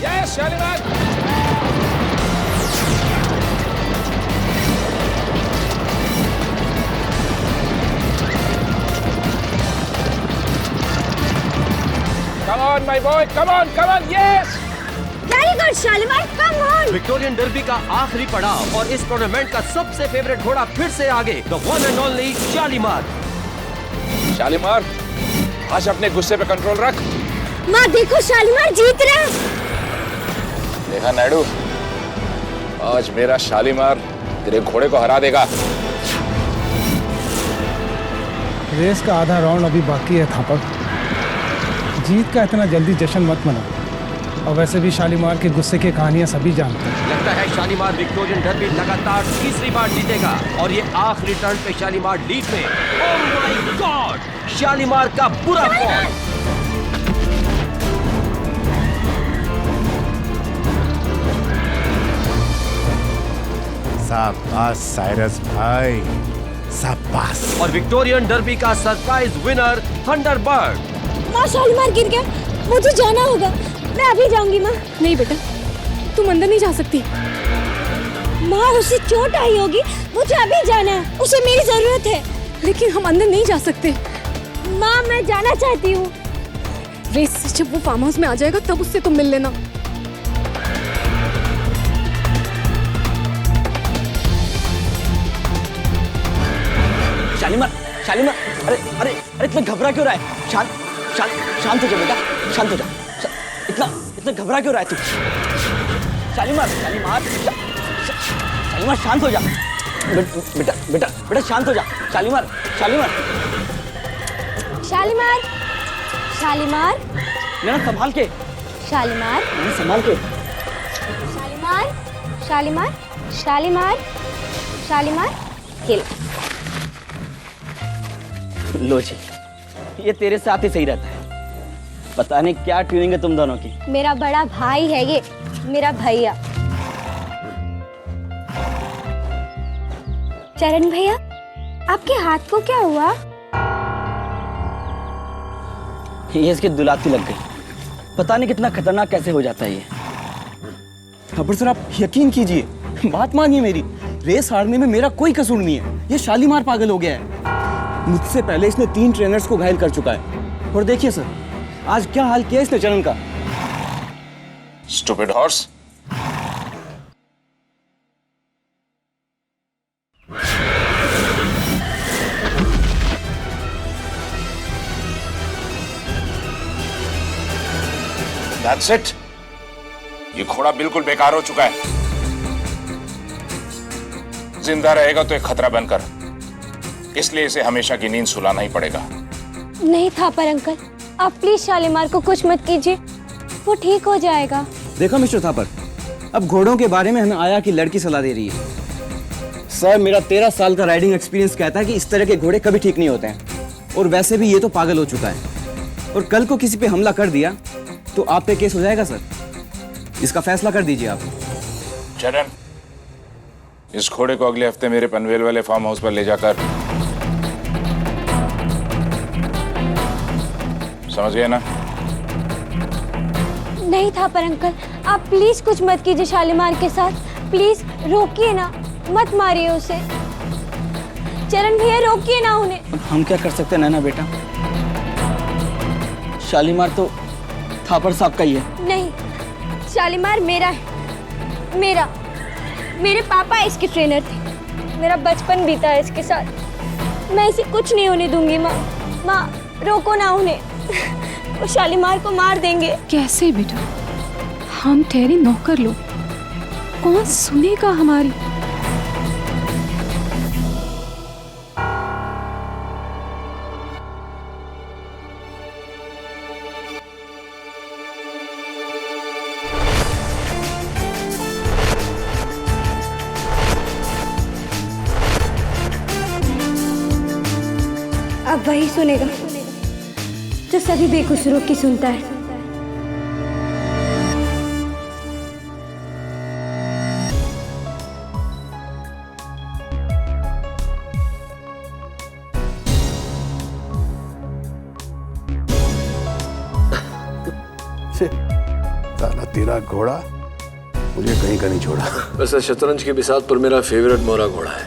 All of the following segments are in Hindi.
Yes Shalimar. Come on, my boy. Come on, yes. Very good, Shalimar. Come on. Victorian derby का आखिरी पड़ाव और इस टूर्नामेंट का सबसे फेवरेट घोड़ा फिर से आगे, the one and only Shalimar. Shalimar, आज अपने गुस्से पे कंट्रोल रख। माँ देखो शालीमार जीत रहा है। देखा नायडू, आज मेरा शालीमार तेरे घोड़े को हरा देगा। रेस का आधा राउंड अभी बाकी है थापक। जीत का इतना जल्दी जश्न मत मना। और वैसे भी शालीमार के गुस्से की कहानियां सभी जानते हैं। लगता है शालीमार विक्टोरियन डर्बी लगातार तीसरी बार जीतेगा और ये आखिरी टर्न पे शालीमार लीड में। ओह माय गॉड, शालीमार का बुरा फॉल। शाबाश साइरस भाई, शाबाश। और विक्टोरियन डर्बी का सरप्राइज विनर थंडरबर्ड। माँ शालीमार गिर गया, मुझे जाना होगा। मैं अभी जाऊंगी माँ। नहीं बेटा, तुम अंदर नहीं जा सकती। माँ उसे चोट आई होगी, मुझे अभी जाना है, उसे मेरी जरूरत है। लेकिन हम अंदर नहीं जा सकते। माँ मैं जाना चाहती हूँ। रेस से जब वो फार्म हाउस में आ जाएगा तब उससे तुम मिल लेना। शालीमार, शालीमार, अरे अरे अरे इतना घबरा क्यों रहा है? शांत हो जा बेटा, शांत हो जा। इतना घबरा क्यों रहा है तू? शालीमार, शालीमार शांत हो जा। बेटा शांत हो जा। शालीमार, शालीमार मेरा संभाल के। शालीमार संभाल के। शालीमार खेल। लो जी, ये तेरे साथ ही सही रहता है। पता नहीं क्या ट्यूनिंग है तुम दोनों की। मेरा बड़ा भाई है ये, मेरा भैया। चरण भैया, आपके हाथ को क्या हुआ? ये इसकी दुलाती लग गई। पता नहीं कितना खतरनाक कैसे हो जाता है ये। पर सर आप यकीन कीजिए, बात मानिए मेरी, रेस हारने में मेरा कोई कसूर नहीं है। ये शालीमार पागल हो गया है। मुझसे पहले इसने 3 ट्रेनर्स को घायल कर चुका है। और देखिए सर, आज क्या हाल किया इसने चरण का। Stupid horse. That's it. ये घोड़ा बिल्कुल बेकार हो चुका है। जिंदा रहेगा तो एक खतरा बनकर, इसलिए इसे हमेशा की नींद सुलाना ही पड़ेगा। नहीं थापर अंकल, आप प्लीज शालीमार को कुछ मत कीजिए, वो ठीक हो जाएगा। देखो मिस्टर थापर, अब घोड़ों के बारे में हमें आया कि लड़की सलाह दे रही है। सर मेरा 13 साल का राइडिंग एक्सपीरियंस कहता है कि इस तरह के घोड़े कभी ठीक नहीं होते हैं। और वैसे भी ये तो पागल हो चुका है। और कल को किसी पे हमला कर दिया तो आप पे केस हो जाएगा सर। इसका फैसला कर दीजिए आप। चरण, इस घोड़े को अगले हफ्ते मेरे पनवेल वाले फार्म हाउस पर ले जाकर, समझ गए ना? नहीं थापर अंकल, आप प्लीज कुछ मत कीजिए शालीमार के साथ। प्लीज रोकिए ना, मत मारिए उसे। चरण भैया रोकिए ना उन्हें। हम क्या कर सकते हैं नैना बेटा? शालीमार तो थापर साहब का ही है। नहीं, शालीमार मेरा है, मेरे पापा इसके ट्रेनर थे। मेरा बचपन बीता है इसके साथ। मैं इसे कुछ नहीं होने दूंगी। माँ रोको ना उन्हें, वो शालीमार को मार देंगे। कैसे बेटा, हम ठहरे नौकर लोग, कौन सुनेगा हमारी? अब वही सुनेगा जो सभी बेकसूरों की सुनता है। साला तेरा घोड़ा मुझे कहीं का नहीं छोड़ा। वैसे शतरंज की बिसात पर मेरा फेवरेट मोरा घोड़ा है।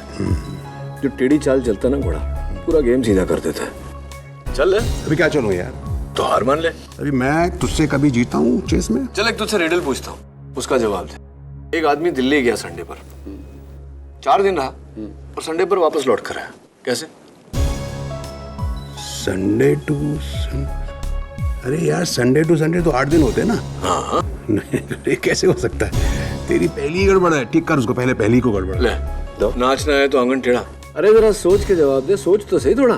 जो टेढ़ी चाल चलता ना घोड़ा, पूरा गेम सीधा कर देता है। चल ले। अभी क्या चलूं यार? तो हार मान ले। अभी मैं तुझसे कभी जीता हूँ चेस में? चल एक तुझसे रिडल पूछता हूँ, उसका जवाब दे। एक आदमी दिल्ली गया संडे पर, 4 दिन रहा और संडे पर वापस लौट कर आया। कैसे? संडे टू अरे यार, संडे टू संडे तो 8 दिन होते हैं ना। हाँ। नहीं, कैसे हो सकता है? तेरी पहली गड़बड़ है, ठीक कर उसको, पहले पहली को गड़बड़। ले दो। नाचना है तो आंगन टेढ़ा। अरे जरा सोच के जवाब दे, सोच तो सही थोड़ा।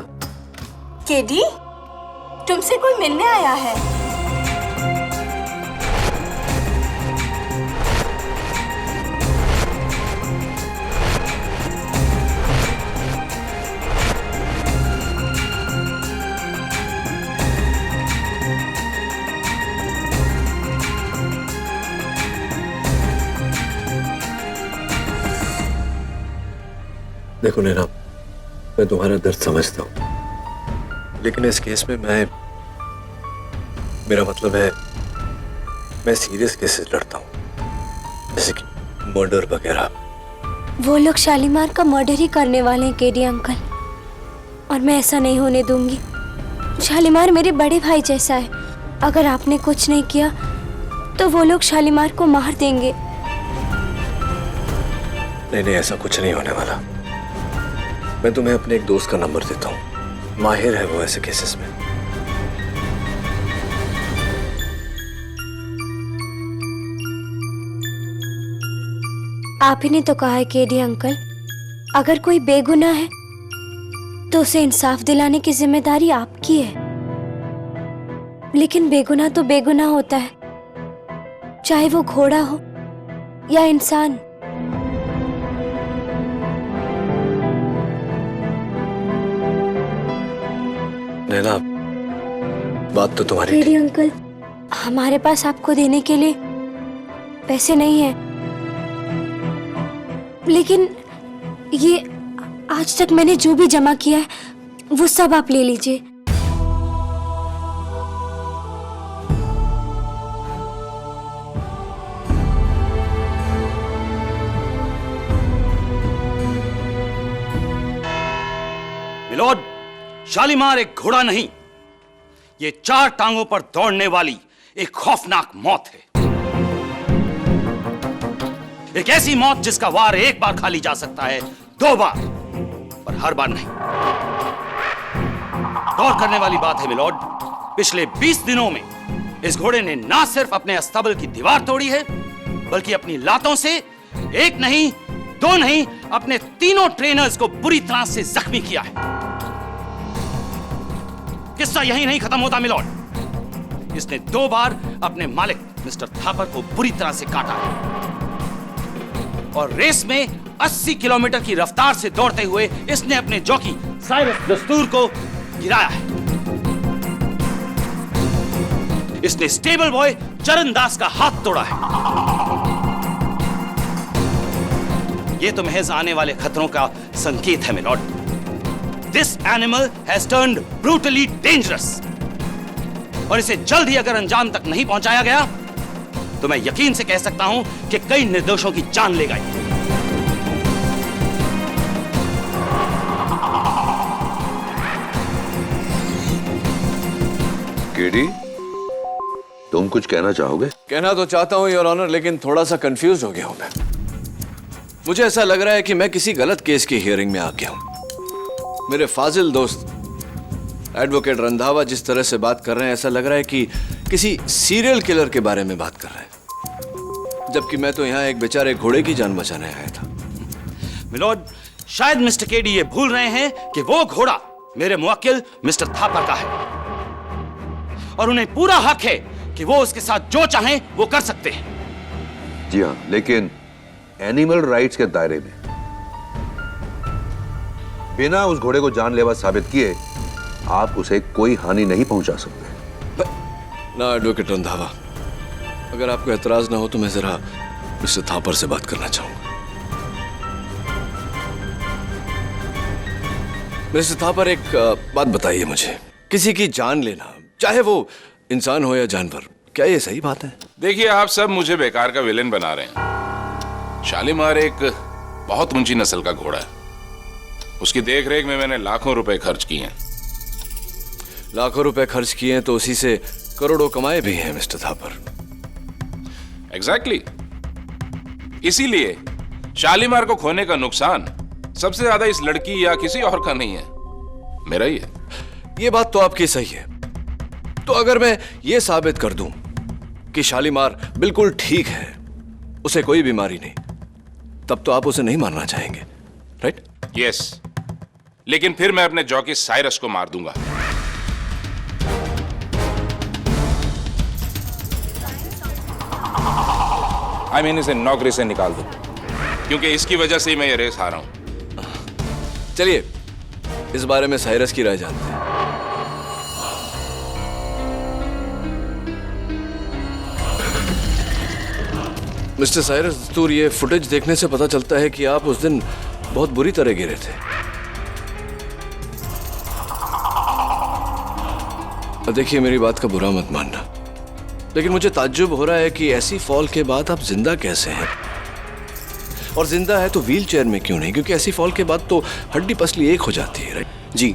केडी, तुमसे कोई मिलने आया है। देखो नैना, मैं तुम्हारा दर्द समझता हूँ, लेकिन इस केस में मेरा मतलब है, मैं सीरियस केसेस लड़ता हूँ, जैसे कि मर्डर वगैरह। वो लोग शालीमार का मर्डर ही करने वाले हैं केडी अंकल, और मैं ऐसा नहीं होने दूंगी। शालीमार मेरे बड़े भाई जैसा है। अगर आपने कुछ नहीं किया तो वो लोग शालीमार को मार देंगे। नहीं, ऐसा कुछ नहीं होने वाला। मैं तुम्हें अपने एक दोस्त का नंबर देता हूँ, माहिर है वो ऐसे केसेस में। आप ही ने तो कहा है केडी अंकल, अगर कोई बेगुनाह है तो उसे इंसाफ दिलाने की जिम्मेदारी आपकी है। लेकिन बेगुनाह तो बेगुनाह होता है, चाहे वो घोड़ा हो या इंसान। नैना, बात तो तुम्हारी केडी अंकल, हमारे पास आपको देने के लिए पैसे नहीं है, लेकिन ये आज तक मैंने जो भी जमा किया है वो सब आप ले लीजिए। मिलोड, शालीमार एक घोड़ा नहीं, ये 4 टांगों पर दौड़ने वाली एक खौफनाक मौत है। एक ऐसी मौत जिसका वार एक बार खाली जा सकता है, 2 बार, पर हर बार नहीं। गौर करने वाली बात है मिलोड, पिछले 20 दिनों में इस घोड़े ने ना सिर्फ अपने अस्तबल की दीवार तोड़ी है, बल्कि अपनी लातों से 1 नहीं 2 नहीं, अपने 3 ट्रेनर्स को बुरी तरह से जख्मी किया है। किस्सा यही नहीं खत्म होता मिलोड, इसने 2 बार अपने मालिक मिस्टर थापर को बुरी तरह से काटा है, और रेस में 80 किलोमीटर की रफ्तार से दौड़ते हुए इसने अपने जॉकी साइरस दस्तूर को गिराया है। इसने स्टेबल बॉय चरण दास का हाथ तोड़ा है। यह तो महज आने वाले खतरों का संकेत है milord. This animal has turned brutally dangerous, और इसे जल्द ही अगर अंजाम तक नहीं पहुंचाया गया तो मैं यकीन से कह सकता हूं कि कई निर्दोषों की जान लेगा। केडी, तुम कुछ कहना चाहोगे? कहना तो चाहता हूं योर ऑनर, लेकिन थोड़ा सा कंफ्यूज हो गया हूं मैं। मुझे ऐसा लग रहा है कि मैं किसी गलत केस की हियरिंग में आ गया हूं। मेरे फाजिल दोस्त एडवोकेट रंधावा जिस तरह से बात कर रहे हैं, ऐसा लग रहा है कि किसी सीरियल किलर के बारे में बात कर रहे हैं, जबकि मैं तो यहाँ एक बेचारे घोड़े की जान बचाने आया था। मिलोड, शायद मिस्टर केडी ये भूल रहे हैं कि वो घोड़ा मेरे मुवक्किल मिस्टर थापर का है, और उन्हें पूरा हक है कि वो उसके साथ जो चाहें वो कर सकते हैं। जी हाँ, लेकिन एनिमल राइट्स के दायरे में बिना उस घोड़े को जानलेवा साबित किए आप उसे कोई हानि नहीं पहुंचा सकते। ना एडवोकेट रंधावा, अगर आपको एतराज ना हो तो मैं जरा मिस्टर थापर से बात करना चाहूंगा। मिस्टर थापर, एक बात बताइए मुझे, किसी की जान लेना, चाहे वो इंसान हो या जानवर, क्या ये सही बात है? देखिए, आप सब मुझे बेकार का विलेन बना रहे हैं। शालीमार एक बहुत ऊंची नस्ल का घोड़ा है। उसकी देखरेख में मैंने लाखों रुपए खर्च किए हैं। लाखों रुपए खर्च किए हैं तो उसी से करोड़ों कमाए भी हैं मिस्टर थापर। एग्जैक्टली। इसीलिए शालीमार को खोने का नुकसान सबसे ज्यादा इस लड़की या किसी और का नहीं है, मेरा ही है। ये बात तो आपकी सही है। तो अगर मैं ये साबित कर दूं कि शालीमार बिल्कुल ठीक है, उसे कोई बीमारी नहीं, तब तो आप उसे नहीं मारना चाहेंगे, राइट? यस, लेकिन फिर मैं अपने जॉकी साइरस को मार दूंगा। I mean, इसे नौकरी से निकाल दो, क्योंकि इसकी वजह से ही मैं ये रेस हारा हूं। चलिए इस बारे में साइरस की राय जानते हैं। मिस्टर साइरस दस्तूर, ये फुटेज देखने से पता चलता है कि आप उस दिन बहुत बुरी तरह गिरे थे। देखिए, मेरी बात का बुरा मत मानना, लेकिन मुझे ताज्जुब हो रहा है कि ऐसी फॉल के बाद आप जिंदा कैसे हैं? और जिंदा है तो व्हील चेयर में क्यों नहीं? क्योंकि ऐसी फॉल के बाद तो हड्डी पसली एक हो जाती है, राइट? जी,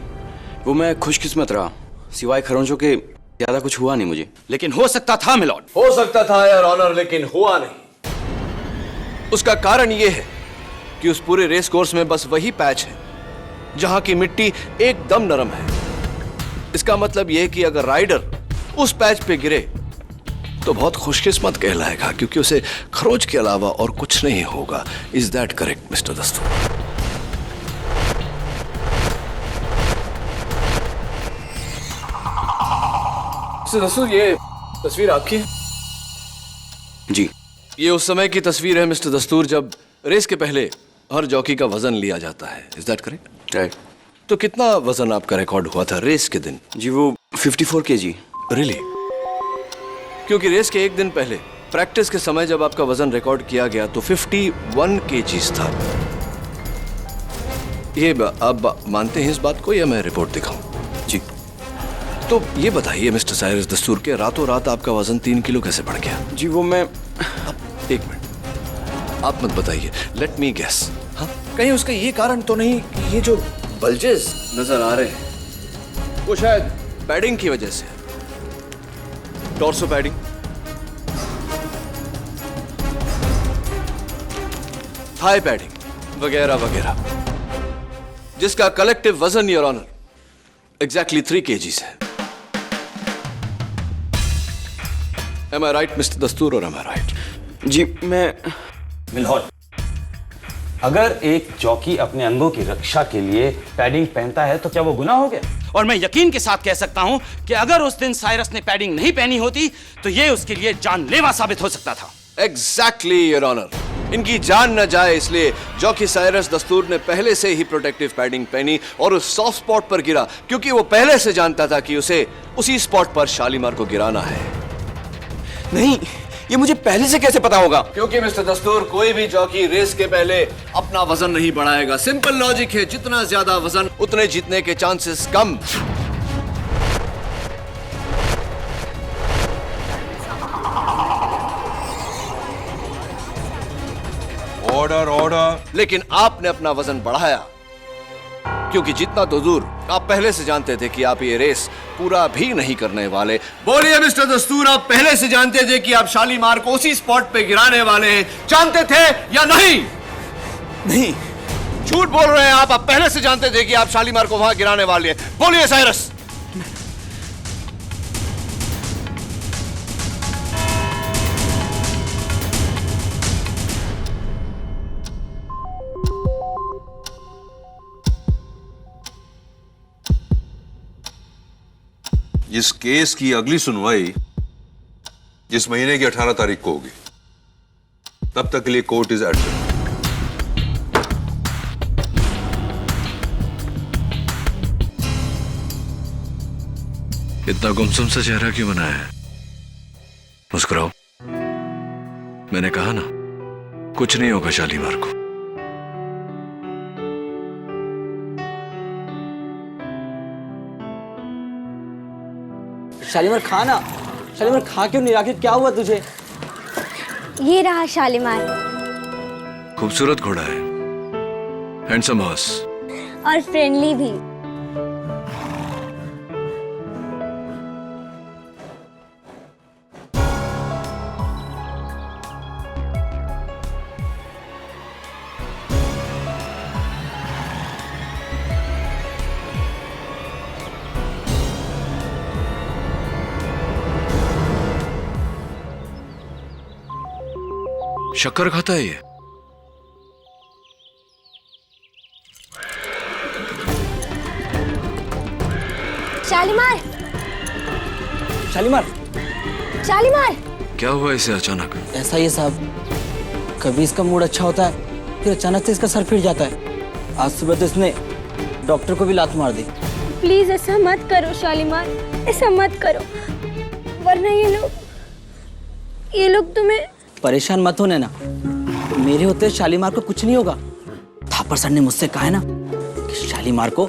वो मैं खुशकिस्मत रहा, सिवाय खरोंचों के ज्यादा कुछ हुआ नहीं मुझे। लेकिन हो सकता था मिलॉर्ड। हो सकता था योर ऑनर, लेकिन हुआ नहीं। उसका कारण यह है कि उस पूरे रेस कोर्स में बस वही पैच है जहां की मिट्टी एकदम नरम है। इसका मतलब यह कि अगर राइडर उस पैच पे गिरे तो बहुत खुशकिस्मत कहलाएगा, क्योंकि उसे खरोच के अलावा और कुछ नहीं होगा। इज दैट करेक्ट मिस्टर दस्तूर? मिस्टर दस्तूर, ये तस्वीर आपकी है? जी, ये उस समय की तस्वीर है मिस्टर दस्तूर जब रेस के पहले हर जॉकी का वजन लिया जाता है। Is that correct? राइट। तो कितना वजन आपका रिकॉर्ड हुआ था रेस के दिन? जी, वो 54 kg। रियली? क्योंकि रेस के एक दिन पहले प्रैक्टिस के समय जब आपका वजन रिकॉर्ड किया गया तो 51 kg था। ये आप मानते हैं इस बात को या मैं रिपोर्ट दिखाऊं? जी। तो ये बताइए मिस्टर साइरस दस्तूर के रातों रात आपका वजन 3 किलो कैसे बढ़ गया? जी, वो मैं एक मिनट, आप मत बताइए, लेट मी गेस। हाँ, कहीं उसका ये कारण तो नहीं कि ये जो बल्जेस नजर आ रहे हैं वो शायद पैडिंग की वजह से? टॉर्सो पैडिंग, थाई पैडिंग वगैरह वगैरह, जिसका कलेक्टिव वजन योर ऑनर एग्जैक्टली 3 kgs है। Am I right, मिस्टर दस्तूर, और am I right? जी, मैं मिलॉर्ड, अगर एक जॉकी अपने अंगों की रक्षा के लिए पैडिंग पहनता है तो क्या वो गुनाह हो गया? और मैं यकीन के साथ कह सकता हूं कि अगर उस दिन साइरस ने पैडिंग नहीं पहनी होती तो ये उसके लिए जानलेवा साबित हो सकता था। Exactly your honour. इनकी जान न जाए इसलिए जॉकी साइरस दस्तूर ने पहले से ही प्रोटेक्टिव पैडिंग पहनी और उस सॉफ्ट स्पॉट पर गिरा, क्योंकि वो पहले से जानता था कि उसे उसी स्पॉट पर शालीमार को गिराना है। नहीं, ये मुझे पहले से कैसे पता होगा? क्योंकि मिस्टर दस्तूर, कोई भी जॉकी रेस के पहले अपना वजन नहीं बढ़ाएगा। सिंपल लॉजिक है, जितना ज्यादा वजन उतने जीतने के चांसेस कम। Order order. लेकिन आपने अपना वजन बढ़ाया, क्योंकि जितना तो दूर आप पहले से जानते थे कि आप ये रेस पूरा भी नहीं करने वाले। बोलिए मिस्टर दस्तूर, आप पहले से जानते थे कि आप शालीमार को उसी स्पॉट पे गिराने वाले हैं, जानते थे या नहीं? नहीं। झूठ बोल रहे हैं आप पहले से जानते थे कि आप शालीमार को वहां गिराने वाले हैं। बोलिए साइरस। इस केस की अगली सुनवाई इस महीने की 18 तारीख को होगी। तब तक के लिए कोर्ट इज एडजर्न। इतना गुमसुम सा चेहरा क्यों बनाया है? मुस्कुराओ। मैंने कहा ना, कुछ नहीं होगा शालीमार को। शालीमार खाना। शालीमार खा क्यों नहीं? आखिर क्या हुआ तुझे? ये रहा शालीमार। खूबसूरत घोड़ा है, हैंडसम हॉर्स। और फ्रेंडली भी। शक्कर खाता है ये? शालीमार, शालीमार, शालीमार। क्या हुआ इसे अचानक? ऐसा ही है साहब, कभी इसका मूड अच्छा होता है, फिर अचानक से इसका सर फिर जाता है। आज सुबह तो इसने डॉक्टर को भी लात मार दी। प्लीज ऐसा मत करो शालीमार, ऐसा मत करो, वरना ये लोग तुम्हें। परेशान मत हो नैना, मेरे होते शालीमार को कुछ नहीं होगा। थापर सर ने मुझसे कहा है ना कि शालीमार को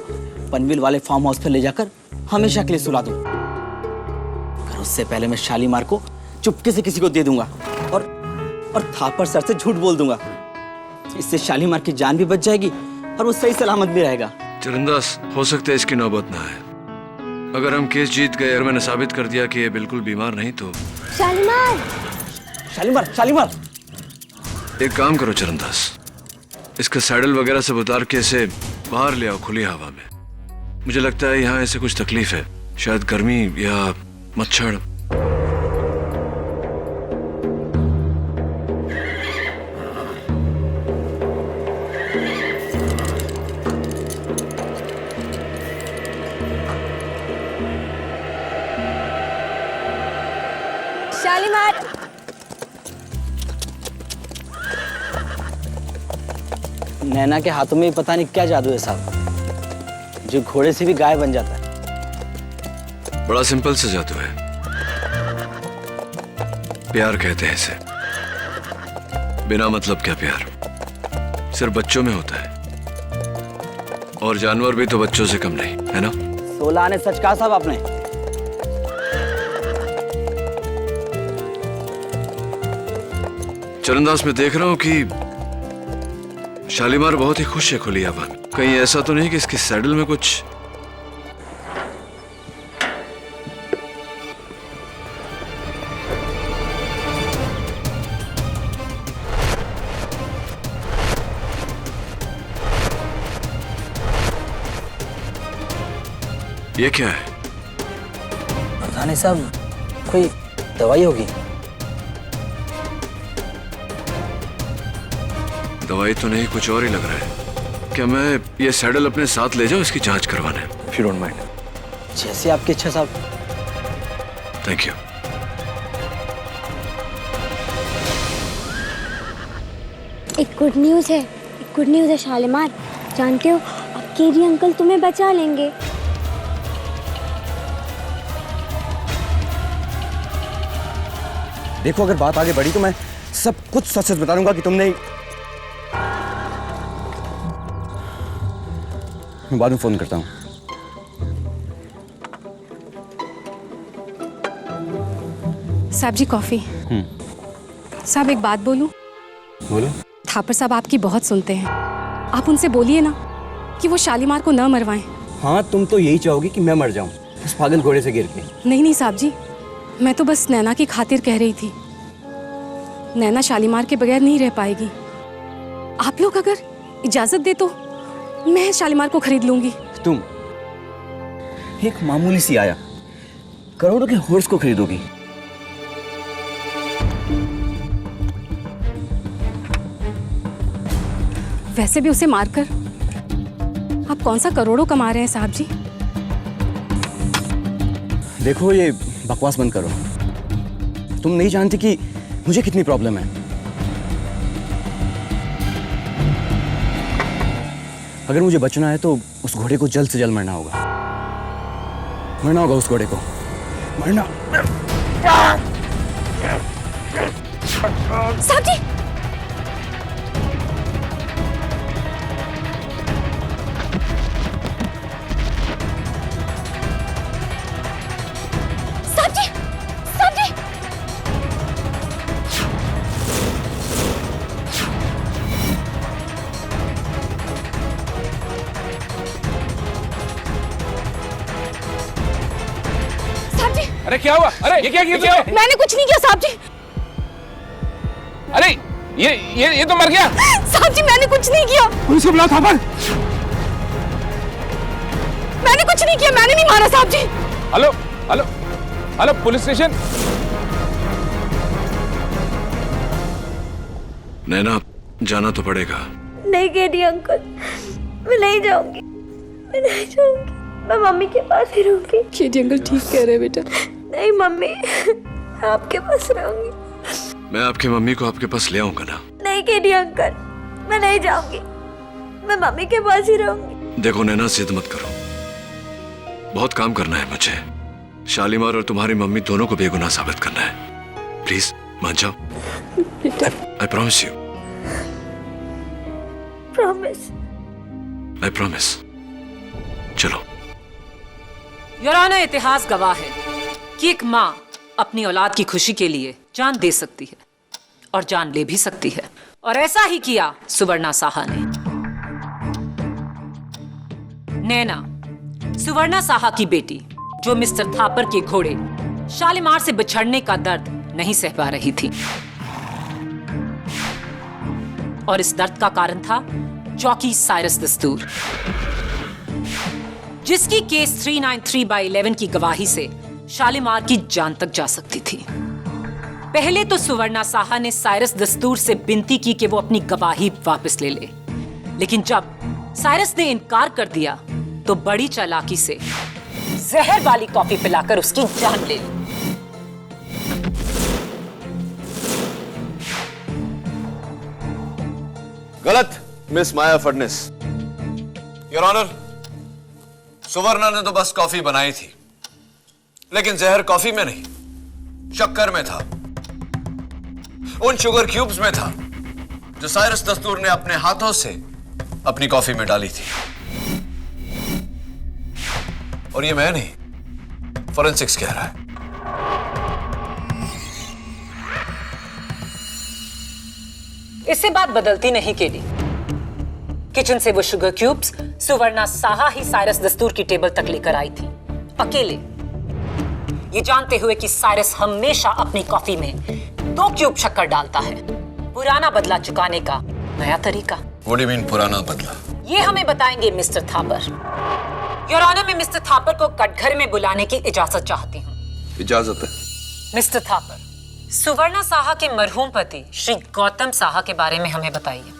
पनवेल वाले फार्म हाउस पर ले जाकर हमेशा के लिए सुला दूं। पर उससे पहले मैं शालीमार को चुपके से किसी को दे दूंगा और थापर सर से झूठ बोल दूंगा। इससे शालीमार की जान भी बच जाएगी और वो सही सलामत भी रहेगा। चरणदास, हो सकता है इसकी नौबत ना आए। अगर हम केस जीत गए और मैंने साबित कर दिया कि ये बिल्कुल बीमार नहीं तो। शालीमार, शालीमार, शालीमार। एक काम करो चरणदास, इसका सैडल वगैरह सब उतार के इसे बाहर ले आओ खुली हवा में। मुझे लगता है यहाँ ऐसे कुछ तकलीफ है, शायद गर्मी या मच्छर। शालीमार। नैना के हाथों में पता नहीं क्या जादू है साहब, जो घोड़े से भी गाय बन जाता है। बड़ा सिंपल सा जादू है, प्यार कहते हैं इसे। बिना मतलब क्या प्यार, सिर्फ बच्चों में होता है, और जानवर भी तो बच्चों से कम नहीं है ना। 16 आने सच कहा साहब आपने। चरणदास, मैं देख रहा हूं कि शालीमार बहुत ही खुश है खुली हवा में। कहीं ऐसा तो नहीं कि इसके सैडल में कुछ। ये क्या है? पता नहीं साहब, कोई दवाई होगी। दवाई तो नहीं, कुछ और ही लग रहा है। क्या मैं ये सैडल अपने साथ ले जाऊं इसकी जांच करवाने? If you don't mind. जैसे आपकी इच्छा साहब। Thank you. एक गुड न्यूज़ है, एक गुड न्यूज़ है शालीमार। जानते हो, अब केरी अंकल तुम्हें बचा लेंगे। देखो, अगर बात आगे बढ़ी तो मैं सब कुछ सच सच बता दूंगा कि तुमने। मैं बाद में फोन करता हूँ। साहब जी कॉफी। साहब एक बात बोलूं? बोलो। थापर साहब आपकी बहुत सुनते हैं, आप उनसे बोलिए ना कि वो शालीमार को न मरवाएं। हाँ, तुम तो यही चाहोगी कि मैं मर जाऊं उस पागल घोड़े से गिर के। नहीं नहीं साहब जी, मैं तो बस नैना की खातिर कह रही थी। नैना शालीमार के बगैर नहीं रह पाएगी। आप लोग अगर इजाजत दे तो मैं शालीमार को खरीद लूंगी। तुम एक मामूली सी आया करोड़ों के हॉर्स को खरीदोगी? वैसे भी उसे मारकर आप कौन सा करोड़ों कमा रहे हैं साहब जी? देखो, ये बकवास बंद करो। तुम नहीं जानती कि मुझे कितनी प्रॉब्लम है। अगर मुझे बचना है तो उस घोड़े को जल्द से जल्द मरना होगा। मरना होगा उस घोड़े को, मरना। साहब जी, साहब जी, साहब जी। अरे क्या हुआ? अरे ये क्या किया तुमने? मैंने कुछ नहीं किया साहब जी। अरे ये तो मर गया। साहब जी मैंने कुछ नहीं किया। पुलिस को बुलाओ थापर। मैंने कुछ नहीं किया, मैंने नहीं मारा साहब जी। Hello hello hello, police station. Naina, जाना तो पड़ेगा। नहीं केडी अंकल, मैं नहीं जाऊंगी, मैं नहीं जाऊंगी, मैं मम्मी के पास ही रहूंगी। केडी अंकल ठीक कह रहे हैं बेटा। नहीं मम्मी, मैं आपके पास रहूंगी। मैं आपकी मम्मी को आपके पास ले आऊंगा ना। नहीं केडी अंकल, मैं नहीं जाऊंगी, मैं मम्मी के पास ही रहूंगी। देखो नैना, जिद मत करो, बहुत काम करना है मुझे। शालीमार और तुम्हारी मम्मी दोनों को बेगुनाह साबित करना है। प्लीज मान जाओ। I promise you. Promise. I promise. चलो। योर ऑनर, इतिहास गवाह है कि एक माँ अपनी औलाद की खुशी के लिए जान दे सकती है और जान ले भी सकती है, और ऐसा ही किया सुवर्णा साहा ने। नैना, सुवर्णा साहा की बेटी, जो मिस्टर थापर के घोड़े शालीमार से बिछड़ने का दर्द नहीं सह पा रही थी, और इस दर्द का कारण था चौकी साइरस दस्तूर, जिसकी केस 393/11 की गवाही से शालीमार की जान तक जा सकती थी। पहले तो सुवर्णा साहा ने साइरस दस्तूर से विनती की कि वो अपनी गवाही वापस ले ले, लेकिन जब साइरस ने इनकार कर दिया तो बड़ी चालाकी से जहर वाली कॉफी पिलाकर उसकी जान ले ली। गलत, miss Maya Phadnis. Your honour, सुवर्णा ने तो बस कॉफी बनाई थी, लेकिन जहर कॉफी में नहीं, शक्कर में था, उन शुगर क्यूब्स में था जो साइरस दस्तूर ने अपने हाथों से अपनी कॉफी में डाली थी। और ये मैं नहीं, फॉरेंसिक्स कह रहा है। इससे बात बदलती नहीं केडी। किचन से वो शुगर क्यूब्स सुवर्णा साहा ही साइरस दस्तूर की टेबल तक लेकर आई थी, अकेले, ये जानते हुए कि साइरस हमेशा अपनी कॉफी में 2 क्यूब शक्कर डालता है। पुराना बदला चुकाने का नया तरीका। What do you mean, पुराना बदला? ये हमें बताएंगे मिस्टर थापर। योर ऑनर, मैं मिस्टर थापर को कटघरे में बुलाने की इजाजत चाहती हूँ। इजाजत है। मिस्टर थापर, सुवर्णा साहा के मरहूम पति श्री गौतम साहा के बारे में हमें बताइए।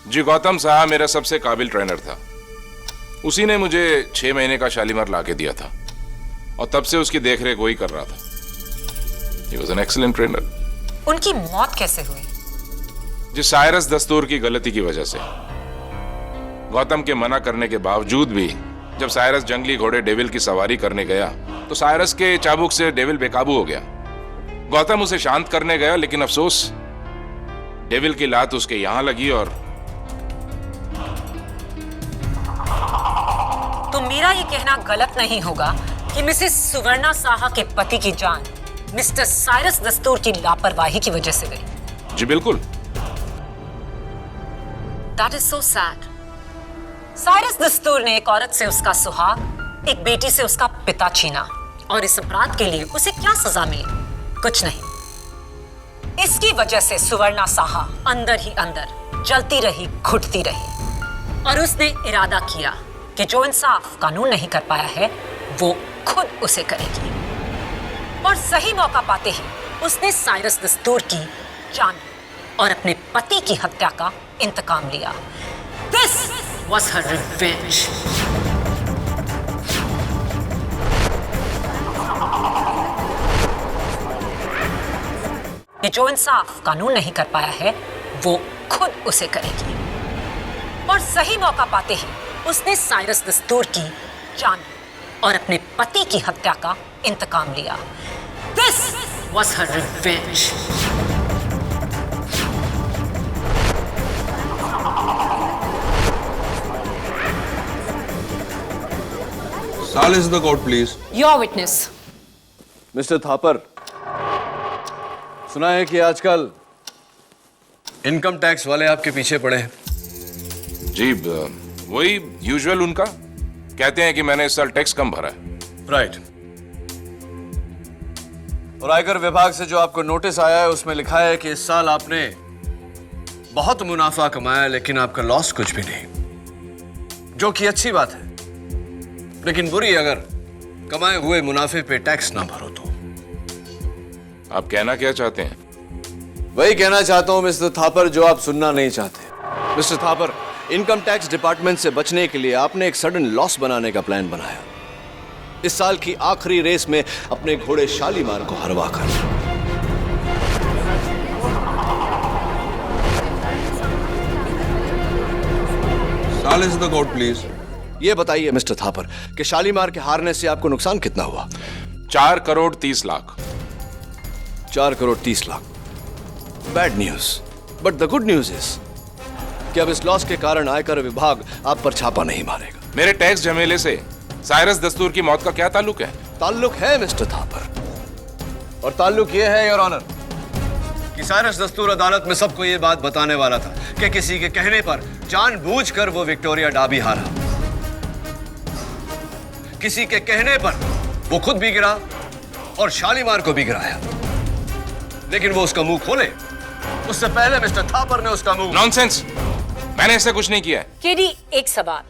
जी, गौतम साहा मेरा सबसे काबिल ट्रेनर था। उसी ने मुझे 6 महीने का शालीमार लाके दिया था, और तब से उसकी देखरेख वही कर रहा था। He was an excellent trainer. उनकी मौत कैसे हुई? जी, साइरस दस्तूर की गलती की वजह से। गौतम के मना करने के बावजूद भी जब साइरस जंगली घोड़े डेविल की सवारी करने गया तो साइरस के चाबुक से डेविल बेकाबू हो गया। गौतम उसे शांत करने गया, लेकिन अफसोस डेविल की लात उसके यहां लगी। और तो मेरा ये कहना गलत नहीं होगा कि मिसेस सुवर्णा साहा के पति की जान मिस्टर साइरस दस्तूर की लापरवाही की वजह से गई। जी बिल्कुल। That is so sad. Cyrus दस्तूर ने एक औरत से उसका सुहाग, एक बेटी से उसका पिता छीना, और इस अपराध के लिए उसे क्या सजा मिली? कुछ नहीं। इसकी वजह से सुवर्णा साहा अंदर ही अंदर जलती रही, घुटती रही, और उसने इरादा किया कि जो इंसाफ कानून नहीं कर पाया है वो खुद उसे करेगी। और सही मौका पाते ही उसने साइरस दस्तूर की जान और अपने पति की हत्या का इंतकाम लिया। This was her revenge. कि जो इंसाफ कानून नहीं कर पाया है वो खुद उसे करेगी। और सही मौका पाते ही उसने साइरस दस्तूर की जान और अपने पति की हत्या का इंतकाम लिया। This was her revenge. Silence in the court, please. Your witness. Mister Thapar, सुना है कि आजकल इनकम टैक्स वाले आपके पीछे पड़े हैं। जी, वही यूजुअल उनका। कहते हैं कि मैंने इस साल टैक्स कम भरा है। राइट। और आयकर विभाग से जो आपको नोटिस आया है उसमें लिखा है कि इस साल आपने बहुत मुनाफा कमाया लेकिन आपका लॉस कुछ भी नहीं, जो कि अच्छी बात है, लेकिन बुरी अगर कमाए हुए मुनाफे पे टैक्स ना भरो तो। आप कहना क्या चाहते हैं? वही कहना चाहता हूं मिस्टर थापर जो आप सुनना नहीं चाहते। Mister Thapar, income tax department से बचने के लिए आपने एक सडन लॉस बनाने का प्लान बनाया, इस साल की आखिरी रेस में अपने घोड़े शालीमार को हरवा कर। Silence the court please. ये बताइए मिस्टर थापर कि शालीमार के हारने से आपको नुकसान कितना हुआ? 4 crore 30 lakh. 4 crore 30 lakh. Bad news, but the good news is कि अब इस लॉस के कारण आयकर विभाग आप पर छापा नहीं मारेगा। मेरे टैक्स झमेले से साइरस दस्तूर की मौत का क्या ताल्लुक है? ताल्लुक है मिस्टर थापर, और ताल्लुक यह है योर ऑनर कि साइरस दस्तूर अदालत में सबको यह बात बताने वाला था कि किसी के कहने पर जानबूझकर वो विक्टोरिया डाबी हारा, किसी के कहने पर वो खुद भी गिरा और शालीमार को भी गिराया, लेकिन वो उसका मुंह खोले उससे पहले मिस्टर थापर ने उसका मुंह। नॉनसेंस, मैंने ऐसा कुछ नहीं किया है। केडी, एक सवाल।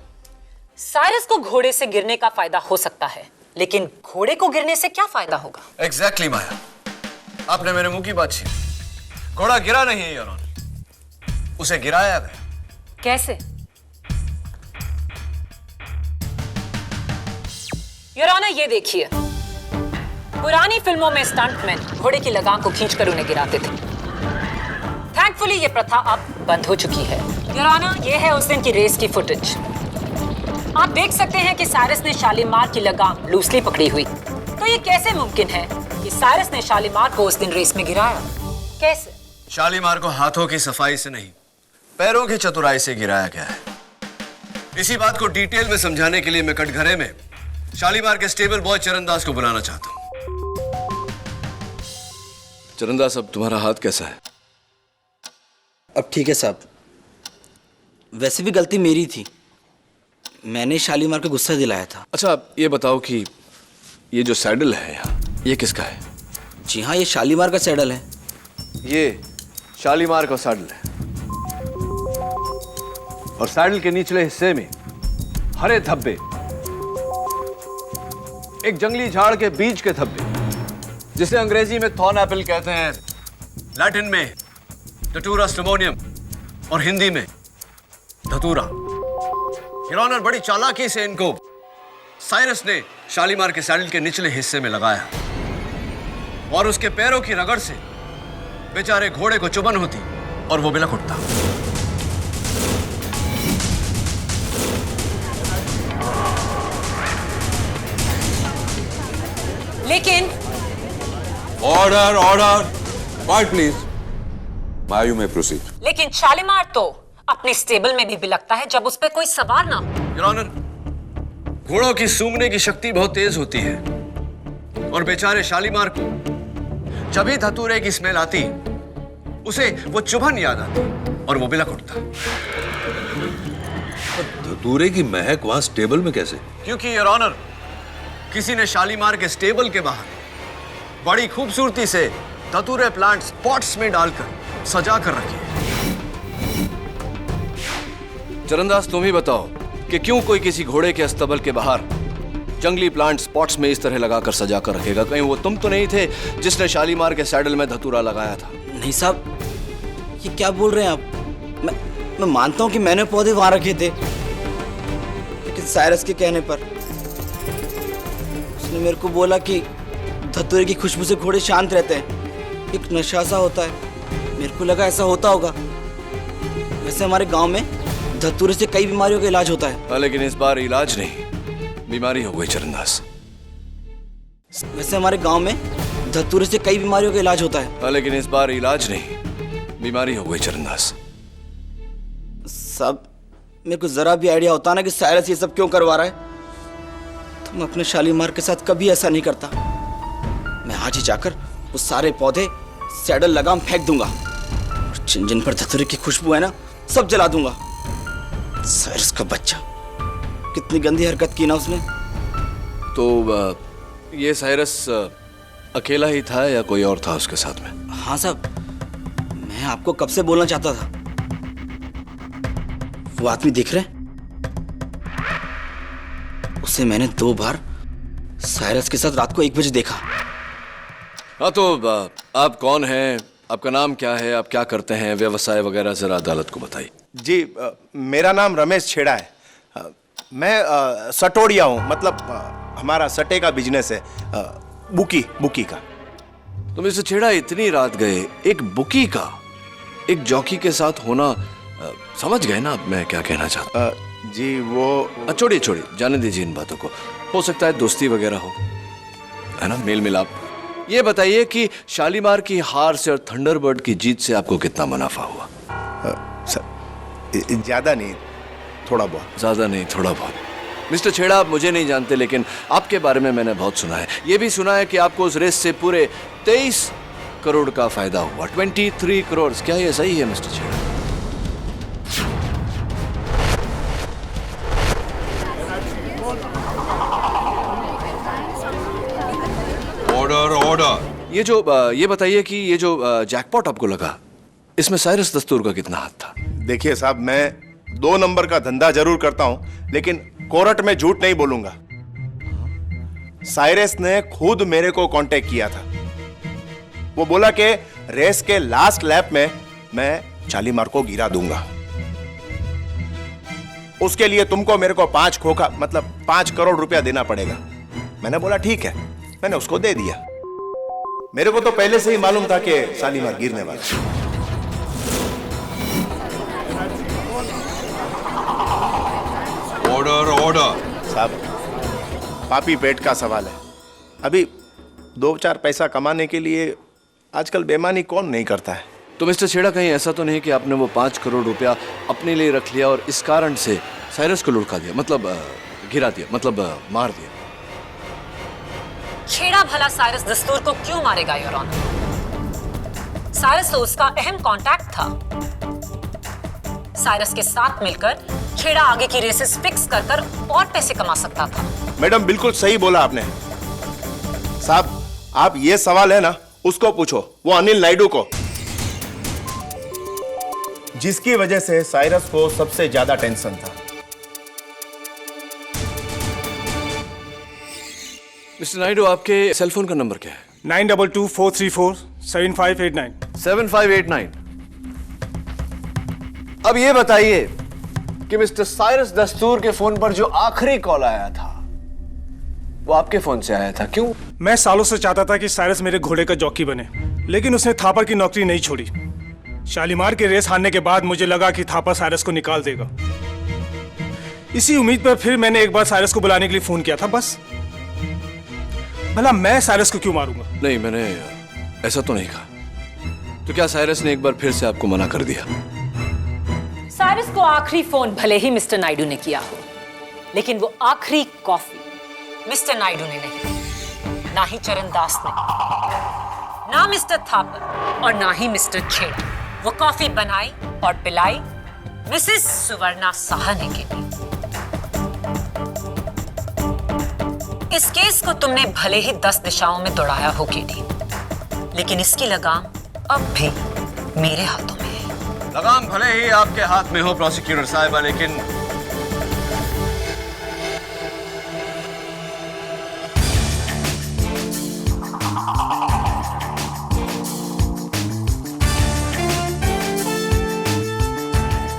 साइरस को घोड़े से गिरने का फायदा हो सकता है, लेकिन घोड़े को गिरने से क्या फायदा होगा? एग्जैक्टली माया, आपने मेरे मुंह की बात छीनी। घोड़ा गिरा नहीं है योर ऑनर, उसे गिराया गया। कैसे? योर ऑनर, ये देखिए, पुरानी फिल्मों में स्टंटमैन घोड़े की लगाम को खींचकर उन्हें गिराते थे। थैंकफुली ये प्रथा अब बंद हो चुकी है। योर ऑनर, ये है उस दिन की रेस की फुटेज। आप देख सकते हैं कि साइरस ने शालीमार की लगाम लूसली पकड़ी हुई। तो ये कैसे मुमकिन है कि साइरस ने शालीमार को उस दिन रेस में गिराया? कैसे? शालीमार को हाथों की सफाई से नहीं, पैरों की चतुराई से गिराया गया है। इसी बात को डिटेल में समझाने के लिए मैं कटघरे में शालीमार के स्टेबल बॉय चरणदास को बुलाना चाहता हूं। चरणदास, अब तुम्हारा हाथ कैसा है? अब ठीक है साहब, वैसे भी गलती मेरी थी, मैंने शालीमार को गुस्सा दिलाया था। अच्छा, ये बताओ कि ये जो सैडल है यहाँ, ये किसका है? जी हाँ, ये शालीमार का सैडल है। ये शालीमार का सैडल है, और सैडल के निचले हिस्से में हरे धब्बे, एक जंगली झाड़ के बीज के धब्बे, जिसे अंग्रेजी में थॉर्न एपल कहते हैं, लैटिन में डटूरा स्टिमोनियम और हिंदी में धतूरा। योर ऑनर, बड़ी चालाकी से इनको साइरस ने शालीमार के सैडल के निचले हिस्से में लगाया, और उसके पैरों की रगड़ से बेचारे घोड़े को चुभन होती और वो बिलख उठता। लेकिन ऑर्डर ऑर्डर, क्वाइट प्लीज। मायू में प्रोसीड। लेकिन शालीमार तो अपने स्टेबल में भी बिलखता है जब उस पर कोई सवार ना हो। योर ऑनर, घोड़ों की सूंघने की शक्ति बहुत तेज होती है, और बेचारे शालीमार को जब भी धतूरे की स्मेल आती उसे वो चुभन याद आती और वो बिलख उठता। धतूरे की महक वहां स्टेबल में कैसे? क्योंकि योर ऑनर, किसी ने शालीमार के स्टेबल के बाहर बड़ी खूबसूरती से धतूरे प्लांट्स पॉट्स में डालकर सजा कर रखे। चरणदास, तुम ही बताओ कि क्यों कोई किसी घोड़े के अस्तबल के बाहर जंगली प्लांट स्पॉट्स में इस तरह लगाकर सजा कर रखेगा? कहीं वो तुम तो नहीं थे जिसने शालीमार के सैडल में धतूरा लगाया था? नहीं साहब, ये क्या बोल रहे हैं आप? मैं मानता हूं कि मैंने पौधे वहां रखे थे, लेकिन साइरस के कहने पर उसने मेरे को बोला कि धतूरे की खुशबू से घोड़े शांत रहते हैं, एक नशा सा होता है। मेरे को लगा ऐसा होता होगा। वैसे हमारे गांव में धतूरे से कई बीमारियों का इलाज होता है। लेकिन इस बार इलाज नहीं, बीमारी हो गई चरणदास। वैसे हमारे गांव में धतूरे से कई बीमारियों का इलाज होता है। लेकिन इस बार इलाज नहीं, बीमारी हो गई चरणदास। साहब, मेरे को जरा भी आइडिया होता ना कि साइरस ये सब क्यों करवा रहा है, तो मैं अपने शालीमार के साथ कभी ऐसा नहीं करता। मैं आज ही जाकर वो सारे पौधे, सैडल, लगाम फेंक दूंगा, और जिन जिन पर धतूरे की खुशबू है ना, सब जला दूंगा। साइरस का बच्चा, कितनी गंदी हरकत की ना उसने। तो ये साइरस अकेला ही था या कोई और था उसके साथ में? हाँ साहब, मैं आपको कब से बोलना चाहता था। वो आदमी दिख रहे, उसे मैंने 2 बार साइरस के साथ रात को 1 बजे देखा। हाँ तो आप कौन हैं, आपका नाम क्या है, आप क्या करते हैं, व्यवसाय वगैरह जरा अदालत को बताइए। जी, मेरा नाम रमेश छेड़ा है। मैं सटोड़िया हूँ, मतलब हमारा सटे का बिजनेस है, बुकी का। तो मिस्टर छेड़ा, इतनी रात गए एक बुकी का एक जॉकी के साथ होना, समझ गए ना आप मैं क्या कहना चाहता? जी वो छोड़िए, जाने दीजिए इन बातों को। हो सकता है दोस्ती वगैरह हो, है ना, मेल मिलाप। ये बताइए कि शालीमार की हार से और थंडरबर्ड की जीत से आपको कितना मुनाफा हुआ? ज्यादा नहीं, थोड़ा बहुत। ज्यादा नहीं, थोड़ा बहुत। मिस्टर छेड़ा, आप मुझे नहीं जानते, लेकिन आपके बारे में मैंने बहुत सुना है। ये भी सुना है कि आपको उस रेस से पूरे 23 करोड़ का फायदा हुआ। 23 करोड़, क्या ये सही है मिस्टर छेड़ा? ऑर्डर। ये बताइए कि ये जो जैकपॉट आपको लगा, इसमें साइरस दस्तूर का कितना हाथ था? देखिए साहब, मैं 2 नंबर का धंधा जरूर करता हूं, लेकिन कोर्ट में झूठ नहीं बोलूंगा। साइरस ने खुद मेरे को कांटेक्ट किया था। वो बोला कि रेस के लास्ट लैप में मैं शालीमार को गिरा दूंगा। उसके लिए तुमको मेरे को 5 करोड़ रुपया देना पड़ेगा। मैंने बोला ठीक है, मैंने उसको दे दिया। मेरे को तो पहले से ही मालूम था कि शालीमार गिरने वाला है। ऑर्डर। साहब, पापी पेट का सवाल है। अभी 2-4 पैसा कमाने के लिए आजकल बेईमानी कौन नहीं करता है। तो मिस्टर छेड़ा, कहीं ऐसा तो नहीं कि आपने वो 5 करोड़ रुपया अपने लिए रख लिया और इस कारण से साइरस को लुढ़का दिया, मतलब गिरा दिया, मतलब मार दिया? छेड़ा भला साइरस दस्तूर को क्यों मारेगा योर ऑनर? साइरस तो उसका अहम कांटेक्ट था। साइरस के साथ मिलकर छेड़ा आगे की रेसेस फिक्स कर और पैसे कमा सकता था। मैडम, बिल्कुल सही बोला आपने। साहब, आप ये सवाल है ना, उसको पूछो, वो अनिल नायडू को, जिसकी वजह से साइरस को सबसे ज्यादा टेंशन था। मिस्टर नायडू, आपके सेल फोन का नंबर क्या है? 9224347589। 7589। अब ये बताइए कि मिस्टर साइरस दस्तूर के फोन पर जो आखिरी कॉल आया था वो आपके फोन से आया था, क्यों? मैं सालों से चाहता था कि साइरस मेरे घोड़े का जॉकी बने, लेकिन उसने थापर की नौकरी नहीं छोड़ी। शालीमार के रेस हारने के बाद मुझे लगा कि थापर साइरस को निकाल देगा। इसी उम्मीद पर फिर मैंने एक बार साइरस को बुलाने के लिए फोन किया था, बस। भला मैं साइरस को क्यों मारूंगा? नहीं, मैंने ऐसा तो नहीं कहा। तो क्या साइरस ने एक बार फिर से आपको मना कर दिया? साइरस को आखिरी फोन भले ही मिस्टर नायडू ने किया हो, लेकिन वो आखिरी कॉफी मिस्टर नायडू ने नहीं, ना ही चरणदास ने, ना मिस्टर थापर और ना ही मिस्टर छेड़ा। वो कॉफी बनाई और पिलाई मिसेस सुवर्णा साहनी के लिए। इस केस को तुमने भले ही 10 दिशाओं में दौड़ाया हो केडी, लेकिन इसकी लगाम अब भी मेरे हाथों में है। लगाम भले ही आपके हाथ में हो प्रोसिक्यूटर साहिबा, लेकिन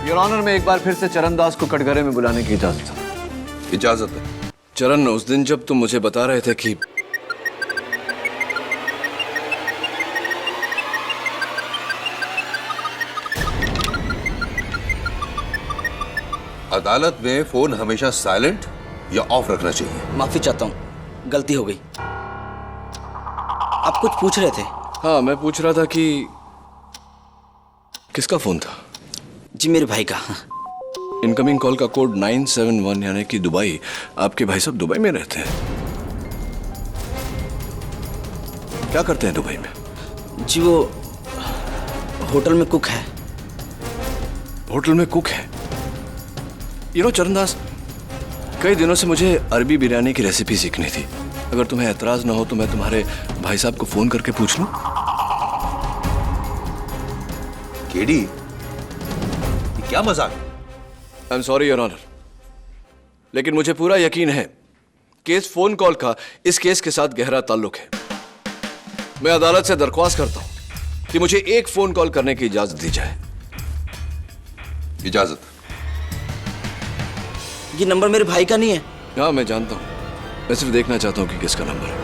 योर ऑनर में एक बार फिर से चरणदास को कटघरे में बुलाने की इजाजत है। चरण, उस दिन जब तुम मुझे बता रहे थे कि अदालत में फोन हमेशा साइलेंट या ऑफ रखना चाहिए? माफी चाहता हूँ, गलती हो गई। आप कुछ पूछ रहे थे? हाँ, मैं पूछ रहा था कि किसका फोन था? जी, मेरे भाई का। इनकमिंग कॉल का कोड 971, यानी कि दुबई। आपके भाई साहब दुबई में रहते हैं? क्या करते हैं दुबई में? जी, वो होटल में कुक है। होटल में कुक है? चरणदास, कई दिनों से मुझे अरबी बिरयानी की रेसिपी सीखनी थी। अगर तुम्हें एतराज ना हो तो मैं तुम्हारे भाई साहब को फोन करके पूछ लूं? केडी, ये क्या मजाक है? I am sorry your honour, लेकिन मुझे पूरा यकीन है कि इस फोन कॉल का इस केस के साथ गहरा ताल्लुक है। मैं अदालत से दरख्वास्त करता हूं कि मुझे एक फोन कॉल करने की इजाजत दी जाए। इजाजत? ये नंबर मेरे भाई का नहीं है। हाँ, मैं जानता हूं, मैं सिर्फ देखना चाहता हूं कि किसका नंबर है।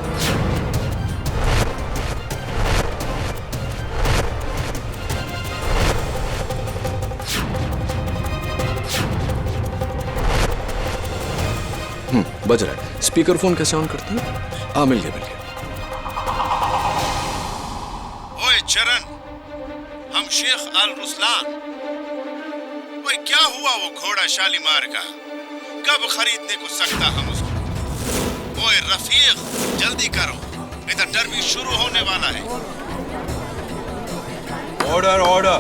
बज रहा है। स्पीकर फोन कैसे ऑन करते हैं? हाँ, मिल गया। ओए चरण, हम शेख अल रुसलान। ओए क्या हुआ वो घोड़ा शालीमार का? कब खरीदने को सकता हम उसको? ओए रफीक, जल्दी करो, इधर डर्बी शुरू होने वाला है। Order order.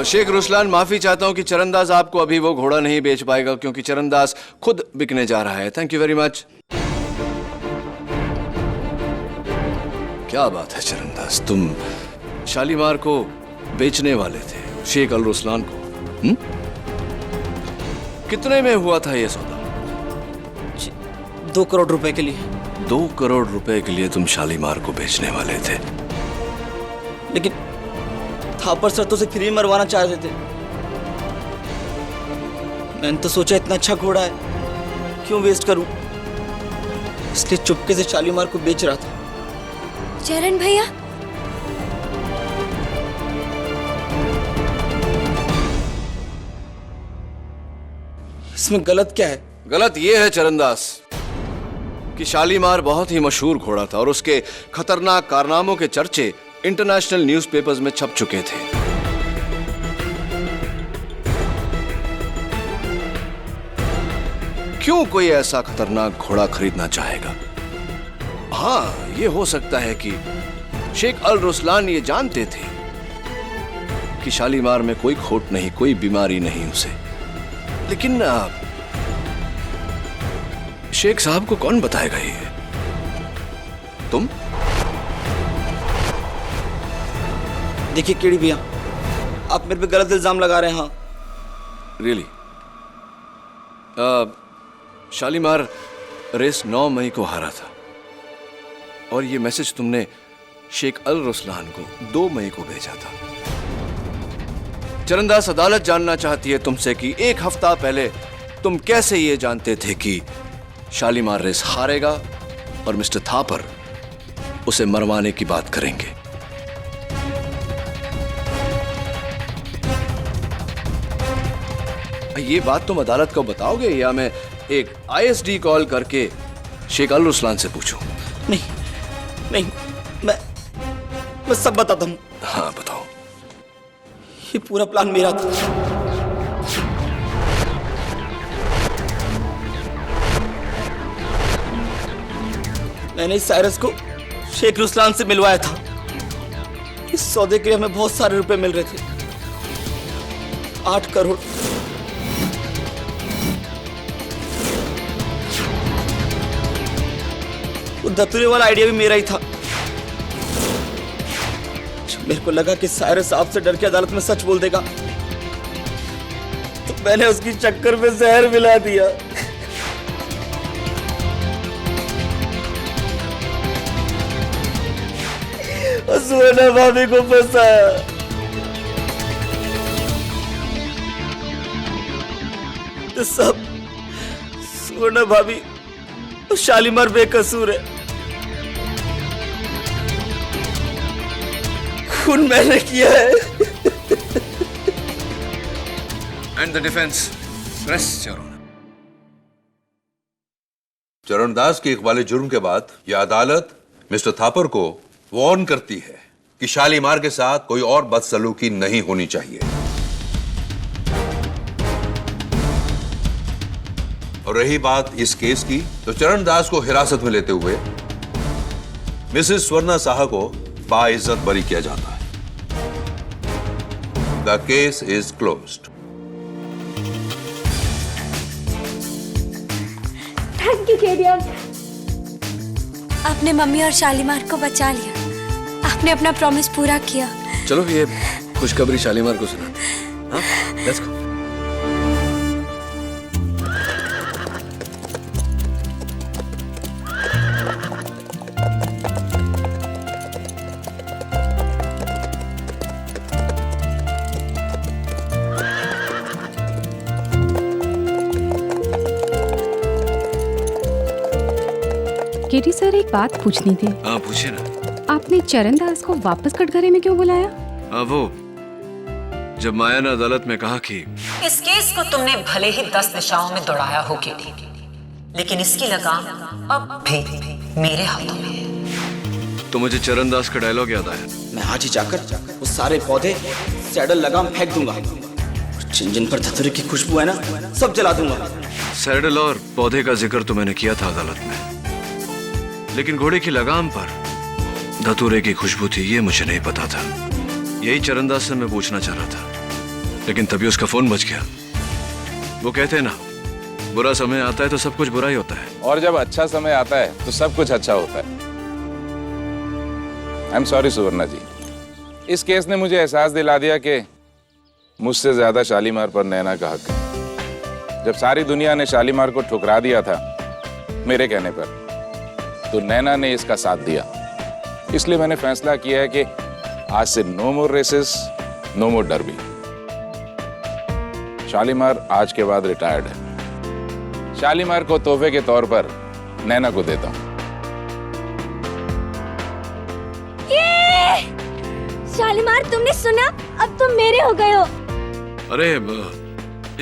शेख रुसलान, माफी चाहता हूं कि चरणदास आपको अभी वो घोड़ा नहीं बेच पाएगा क्योंकि चरणदास खुद बिकने जा रहा है। Thank you very much. क्या बात है चरणदास, तुम शालीमार को बेचने वाले थे शेख अल रुसलान को? कितने में हुआ था ये सौदा? 2 करोड़ रुपए के लिए। 2 करोड़ रुपए के लिए तुम शालीमार को बेचने वाले थे? लेकिन थापर सर तो उसे फ्री में मरवाना चाह रहे थे। मैंने तो सोचा इतना अच्छा घोड़ा है, क्यों वेस्ट करूं, इसलिए चुपके से शालीमार को बेच रहा था। चरण भैया, इसमें गलत क्या है? गलत ये है चरणदास कि शालीमार बहुत ही मशहूर घोड़ा था और उसके खतरनाक कारनामों के चर्चे इंटरनेशनल न्यूज़पेपर्स में छप चुके थे। क्यों कोई ऐसा खतरनाक घोड़ा खरीदना चाहेगा? हाँ, ये हो सकता है कि शेख अल रुसलान ये जानते थे कि शालीमार में कोई खोट नहीं, कोई बीमारी नहीं उसे। लेकिन शेख साहब को कौन बताएगा ये? तुम? देखिए केडी भैया, आप मेरे पे गलत इल्जाम लगा रहे हैं। हाँ, रियली? शालीमार रेस 9 मई को हारा था और ये मैसेज तुमने शेख अल रुसलान को 2 मई को भेजा था। चरणदास, अदालत जानना चाहती है तुमसे कि 1 हफ्ता पहले तुम कैसे ये जानते थे कि शालीमार रेस हारेगा और मिस्टर थापर उसे मरवाने की बात करेंगे? ये बात तुम अदालत को बताओगे या मैं एक आईएसडी कॉल करके शेख अल रुसलान से पूछूं? नहीं, मैं सब बताता हूँ। हाँ, बताओ। ये पूरा प्लान मेरा था। मैंने इस साइरस को शेख रुसलान से मिलवाया था। इस सौदे के लिए हमें बहुत सारे रुपए मिल रहे थे, 8 करोड़। वो दतुरे वाला आइडिया भी मेरा ही था। जब मेरे को लगा कि साइरस आपसे डर के अदालत में सच बोल देगा, तो मैंने उसकी चक्कर में जहर मिला दिया। और सुवर्णा भाभी को फंसाया। तो सब सुवर्णा भाभी और शालीमार बेकसूर है। खून मैंने किया है। And the defence rest your honour. Charandas के इकबाल जुर्म के बाद यह अदालत मिस्टर थापर को वार्न करती है कि शालीमार के साथ कोई और बदसलूकी नहीं होनी चाहिए। और रही बात इस केस की, तो चरणदास को हिरासत में लेते हुए मिसेस स्वर्णा साहा को बाइज्जत बरी किया जाता है। The case is closed. Thank you KD uncle. आपने मम्मी और शालीमार को बचा लिया। आपने अपना प्रॉमिस पूरा किया। चलो ये खुशखबरी शालीमार को सुना। हाँ, लेट्स गो। केटी सर, एक बात पूछनी थी। हाँ पूछिए ना। आपने चरण दास को वापस कटघरे में क्यों बुलाया? वो जब माया ने अदालत में कहा कि इस केस को तुमने भले ही 10 दिशाओं में दौड़ाया हो केटी, लेकिन इसकी लगाम अब भी मेरे हाथों में है। तो मुझे चरण दास का डायलॉग याद आया। मैं आज ही जाकर वो सारे पौधे सैडल लगाम फेंक दूंगा। जिन जिन पर धतूरे की खुशबू है ना, सब जला दूंगा। सैडल और पौधे का जिक्र तो मैंने किया था अदालत में, लेकिन घोड़े की लगाम पर धतूरे की खुशबू थी ये मुझे नहीं पता था। यही चरणदास से मैं पूछना चाह रहा था, लेकिन तभी उसका फोन बज गया। वो कहते हैं ना, बुरा समय आता है तो सब कुछ बुरा ही होता है, और जब अच्छा समय आता है तो सब कुछ अच्छा होता है। आई एम सॉरी सुवर्णा जी, इस केस ने मुझे एहसास दिला दिया कि मुझसे ज्यादा शालीमार पर नैना का हक है। जब सारी दुनिया ने शालीमार को ठुकरा दिया था मेरे कहने पर, तो नैना ने इसका साथ दिया। इसलिए मैंने फैसला किया है कि आज से नो मोर रेसेस, नो मोर डर्बी। शालीमार आज के बाद रिटायर्ड है। शालीमार को तोहफे के तौर पर नैना को देता हूं। शालीमार, तुमने सुना? अब तुम मेरे हो गए हो। अरे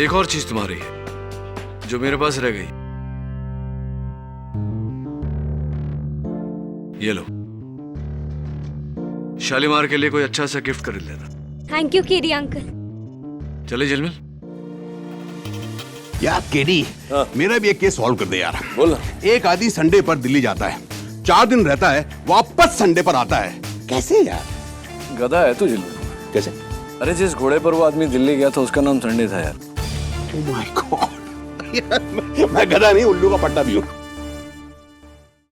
एक और चीज तुम्हारी है जो मेरे पास रह गई। ये लो, शालीमार के लिए कोई अच्छा सा गिफ्ट खरीद लेना। Thank you KD uncle. चले झिलमिल। यार केडी, मेरा भी एक केस सॉल्व कर दे यार। बोल। एक आदमी संडे पर दिल्ली जाता है, 4 दिन रहता है, वापस संडे पर आता है। कैसे यार? गधा है तू झिलमिल। कैसे? अरे जिस घोड़े पर वो आदमी दिल्ली गया था उसका नाम संडे था यार। Oh my God! यार, मैं गधा नहीं, उल्लू का पट्टा भी हूँ।